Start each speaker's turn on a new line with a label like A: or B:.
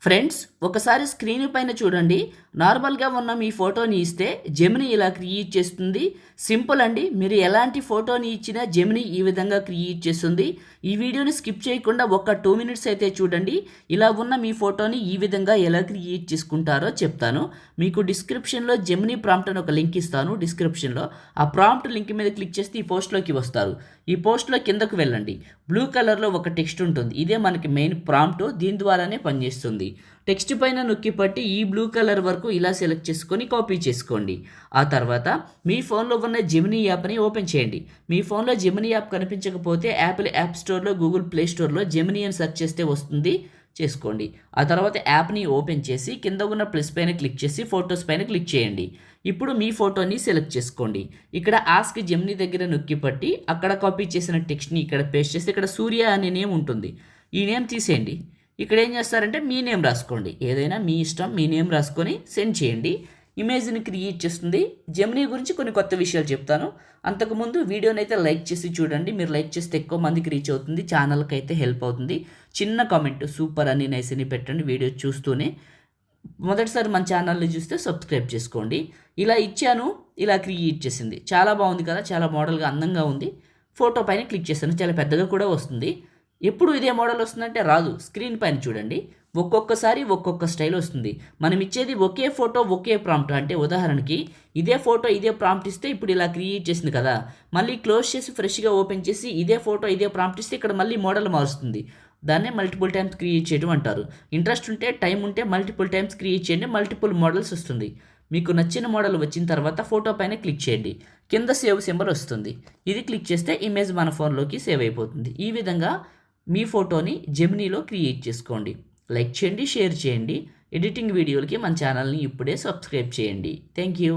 A: Friends, ఒకసారి screen పైన చూడండి. నార్మల్గా ఉన్న మీ ఫోటోని ఇస్తే జెమినీ ఇలా క్రియేట్ చేస్తుంది. సింపుల్ అండి. మీరు ఎలాంటి ఫోటోని ఇచ్చినా జెమినీ ఈ విధంగా క్రియేట్ చేస్తుంది. ఈ వీడియోని స్కిప్ చేయకుండా ఒక 2 మినిట్స్ అయితే చూడండి. ఇలా ఉన్న మీ ఫోటోని ఈ విధంగా ఎలా క్రియేట్ చేసుకుంటారో చెప్తాను. మీకు డిస్క్రిప్షన్లో జెమినీ ప్రాంప్ట్ అని ఒక లింక్ ఇస్తాను. డిస్క్రిప్షన్లో ఆ ప్రాంప్ట్ లింక్ మీద క్లిక్ చేస్తే ఈ పోస్ట్లోకి వస్తారు. ఈ పోస్ట్లో కిందకు వెళ్ళండి. బ్లూ కలర్లో ఒక టెక్స్ట్ ఉంటుంది. ఇదే మనకి మెయిన్ ప్రాంప్ట్. దీని ద్వారానే పనిచేస్తుంది. టెక్స్ట్ పైన నొక్కి పట్టి ఈ బ్లూ కలర్ వరకు ఇలా సెలెక్ట్ చేసుకొని కాపీ చేసుకోండి. ఆ తర్వాత మీ ఫోన్లో ఉన్న జెమినీ యాప్ని ఓపెన్ చేయండి. మీ ఫోన్లో జెమినీ యాప్ కనిపించకపోతే యాపిల్ యాప్ స్టోర్లో, గూగుల్ ప్లే స్టోర్లో జెమినీ అని సెర్చ్ చేస్తే వస్తుంది. చేసుకోండి. ఆ తర్వాత యాప్ని ఓపెన్ చేసి కింద ఉన్న ప్లస్ పైన క్లిక్ చేసి ఫొటోస్ పైన క్లిక్ చేయండి. ఇప్పుడు మీ ఫోటోని సెలెక్ట్ చేసుకోండి. ఇక్కడ ఆస్క్ జెమినీ దగ్గర నొక్కి పట్టి అక్కడ కాపీ చేసిన టెక్స్ట్ని ఇక్కడ పేస్ట్ చేసి ఇక్కడ సూర్య అనే నేమ్ ఉంటుంది. ఈ నేమ్ తీసేయండి. ఇక్కడ ఏం చేస్తారంటే మీ నేమ్ రాసుకోండి. ఏదైనా మీ ఇష్టం, మీ నేమ్ రాసుకొని సెండ్ చేయండి. ఇమేజ్ని క్రియేట్ చేస్తుంది. జెమినీ గురించి కొన్ని కొత్త విషయాలు చెప్తాను. అంతకుముందు వీడియోని అయితే లైక్ చేసి చూడండి. మీరు లైక్ చేస్తే ఎక్కువ మందికి రీచ్ అవుతుంది. ఛానల్కి అయితే హెల్ప్ అవుతుంది. చిన్న కామెంట్ సూపర్ అని నైస్ అని పెట్టండి. వీడియో చూస్తూనే మొదటిసారి మన ఛానల్ని చూస్తే సబ్స్క్రైబ్ చేసుకోండి. ఇలా ఇచ్చాను, ఇలా క్రియేట్ చేసింది. చాలా బాగుంది కదా, చాలా మోడల్గా అందంగా ఉంది. ఫోటో పైన క్లిక్ చేస్తాను. చాలా పెద్దగా కూడా వస్తుంది. ఎప్పుడు ఇదే మోడల్ వస్తుందంటే రాదు. స్క్రీన్ పైన చూడండి. ఒక్కొక్కసారి ఒక్కొక్క స్టైల్ వస్తుంది. మనం ఇచ్చేది ఒకే ఫోటో ఒకే ప్రాంప్ట్. అంటే ఉదాహరణకి ఇదే ఫోటో ఇదే ప్రాంప్ట్ ఇస్తే ఇప్పుడు ఇలా క్రియేట్ చేసింది కదా, మళ్ళీ క్లోజ్ చేసి ఫ్రెష్గా ఓపెన్ చేసి ఇదే ఫోటో ఇదే ప్రాంప్ట్ ఇస్తే ఇక్కడ మళ్ళీ మోడల్ మారుస్తుంది. దాన్నే మల్టిపుల్ టైమ్స్ క్రియేట్ చేయడం అంటారు. ఇంట్రెస్ట్ ఉంటే, టైం ఉంటే మల్టిపుల్ టైమ్స్ క్రియేట్ చేయండి. మల్టిపుల్ మోడల్స్ వస్తుంది. మీకు నచ్చిన మోడల్ వచ్చిన తర్వాత ఫోటో పైన క్లిక్ చేయండి. కింద సేవ్ సింబల్ వస్తుంది. ఇది క్లిక్ చేస్తే ఇమేజ్ మన ఫోన్లోకి సేవ్ అయిపోతుంది. ఈ విధంగా మీ ఫోటోని జెమినీలో క్రియేట్ చేసుకోండి. లైక్ చేయండి, షేర్ చేయండి. ఎడిటింగ్ వీడియోలకి మన ఛానల్ని ఇప్పుడే సబ్స్క్రైబ్ చేయండి. Thank you.